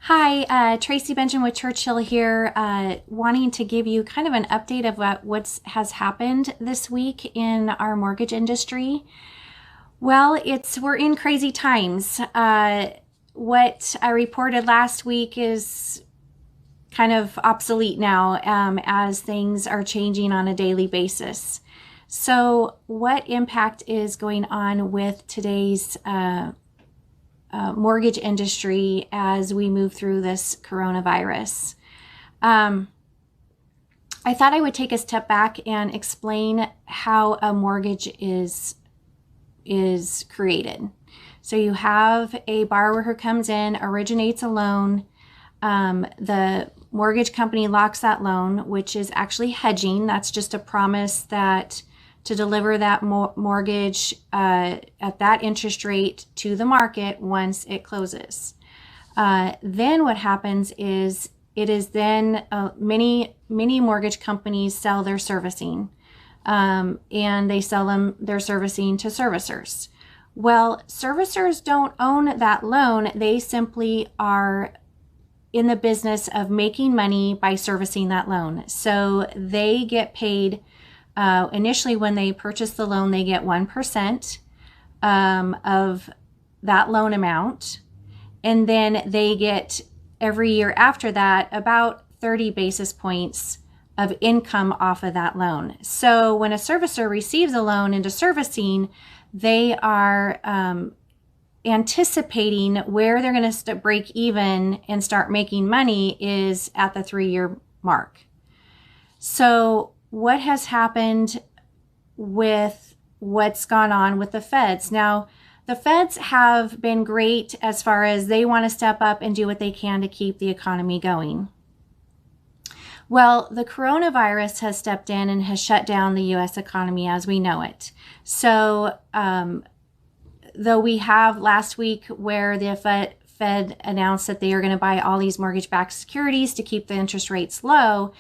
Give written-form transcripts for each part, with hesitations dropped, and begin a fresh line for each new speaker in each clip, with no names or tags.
Hi, Tracy Benjamin with Churchill here, wanting to give you kind of an update of what has happened this week in our mortgage industry. Well, we're in crazy times. What I reported last week is kind of obsolete now, as things are changing on a daily basis. So, what impact is going on with today's mortgage industry as we move through this coronavirus? I thought I would take a step back and explain how a mortgage is created. So you have a borrower who comes in, originates a loan. The mortgage company locks that loan, which is actually hedging. That's just a promise that to deliver that mortgage at that interest rate to the market once it closes. Then what happens is many mortgage companies sell their servicing, and they sell their servicing to servicers. Well, servicers don't own that loan. They simply are in the business of making money by servicing that loan. So they get paid. Initially, when they purchase the loan, they get 1% of that loan amount. And then they get, every year after that, about 30 basis points of income off of that loan. So when a servicer receives a loan into servicing, they are anticipating where they're going to break even and start making money is at the 3-year mark. So what has happened with what's gone on with the feds? Now, the feds have been great as far as they want to step up and do what they can to keep the economy going. Well, the coronavirus has stepped in and has shut down the U.S. economy as we know it. So, though we have last week where the Fed announced that they are going to buy all these mortgage-backed securities to keep the interest rates low,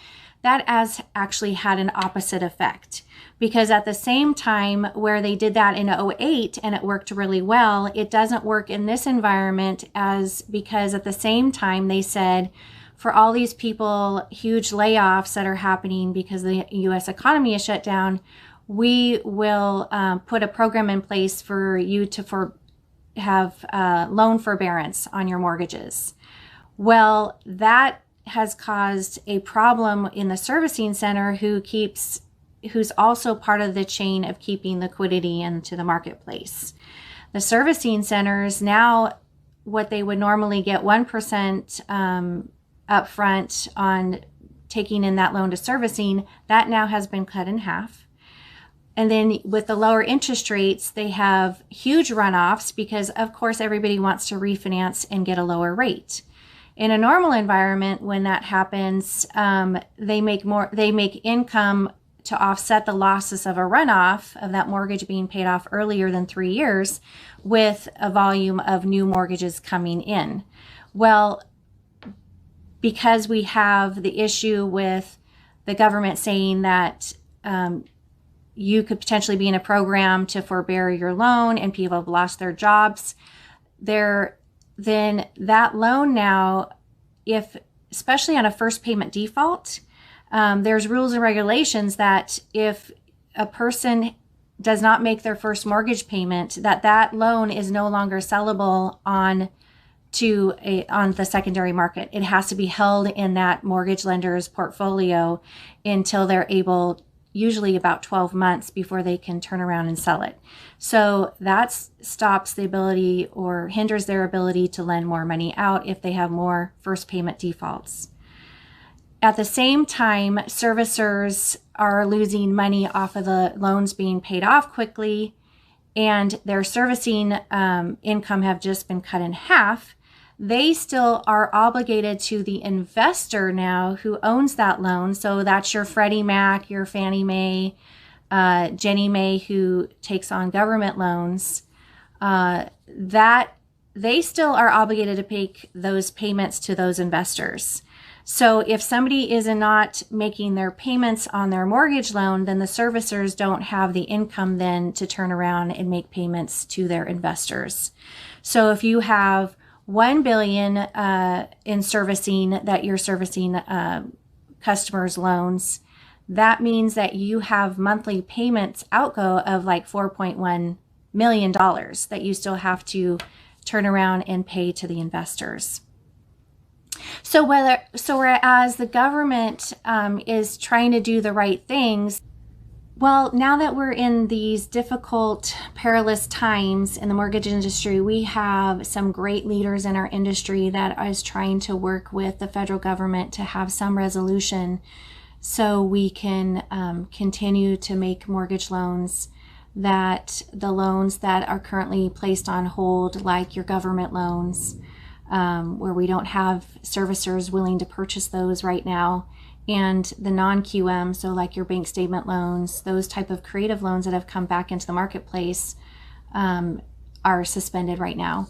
that has actually had an opposite effect, because at the same time where they did that in 2008 and it worked really well, it doesn't work in this environment, because at the same time they said for all these people, huge layoffs that are happening because the U.S. economy is shut down, we will put a program in place for you to have loan forbearance on your mortgages. Well, that has caused a problem in the servicing center who's also part of the chain of keeping liquidity into the marketplace. The servicing centers now, what they would normally get 1% upfront on taking in that loan to servicing, that now has been cut in half. And then with the lower interest rates, they have huge runoffs because, of course, everybody wants to refinance and get a lower rate. In a normal environment, when that happens, they make income to offset the losses of a runoff of that mortgage being paid off earlier than 3 years with a volume of new mortgages coming in. Well, because we have the issue with the government saying that you could potentially be in a program to forbear your loan and people have lost their jobs, then that loan now, especially on a first payment default, there's rules and regulations that if a person does not make their first mortgage payment, that loan is no longer sellable on the secondary market. It has to be held in that mortgage lender's portfolio until they're able, usually about 12 months before they can turn around and sell it. So that stops the ability or hinders their ability to lend more money out if they have more first payment defaults. At the same time, servicers are losing money off of the loans being paid off quickly, and their servicing income have just been cut in half. They still are obligated to the investor now who owns that loan. So that's your Freddie Mac, your Fannie Mae, Ginnie Mae, who takes on government loans. That they still are obligated to make those payments to those investors. So if somebody is not making their payments on their mortgage loan, then the servicers don't have the income then to turn around and make payments to their investors. So if you have $1 billion in servicing, that you're servicing customers' loans, that means that you have monthly payments outgo of like $4.1 million that you still have to turn around and pay to the investors. So whereas the government is trying to do the right things, well, now that we're in these difficult, perilous times in the mortgage industry, we have some great leaders in our industry that is trying to work with the federal government to have some resolution so we can continue to make mortgage loans, that the loans that are currently placed on hold, like your government loans, where we don't have servicers willing to purchase those right now, and the non-QM, so like your bank statement loans, those type of creative loans that have come back into the marketplace are suspended right now.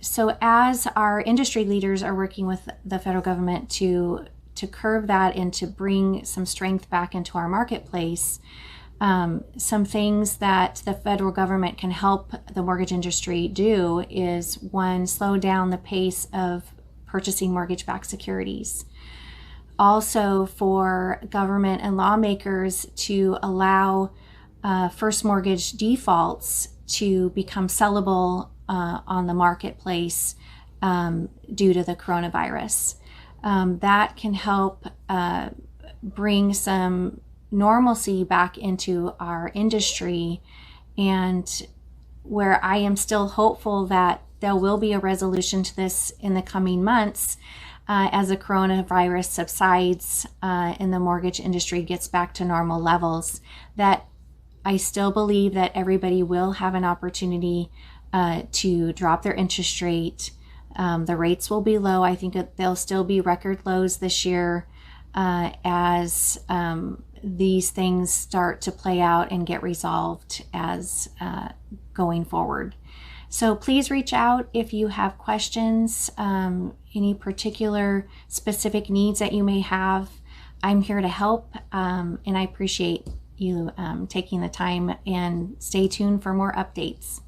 So as our industry leaders are working with the federal government to curb that and to bring some strength back into our marketplace, some things that the federal government can help the mortgage industry do is, one, slow down the pace of purchasing mortgage-backed securities. Also, for government and lawmakers to allow first mortgage defaults to become sellable on the marketplace due to the coronavirus. That can help bring some normalcy back into our industry, and where I am still hopeful that there will be a resolution to this in the coming months as the coronavirus subsides and the mortgage industry gets back to normal levels, that I still believe that everybody will have an opportunity to drop their interest rate. The rates will be low. I think that they'll still be record lows this year as these things start to play out and get resolved as going forward. So please reach out if you have questions, any particular specific needs that you may have. I'm here to help, and I appreciate you taking the time, and stay tuned for more updates.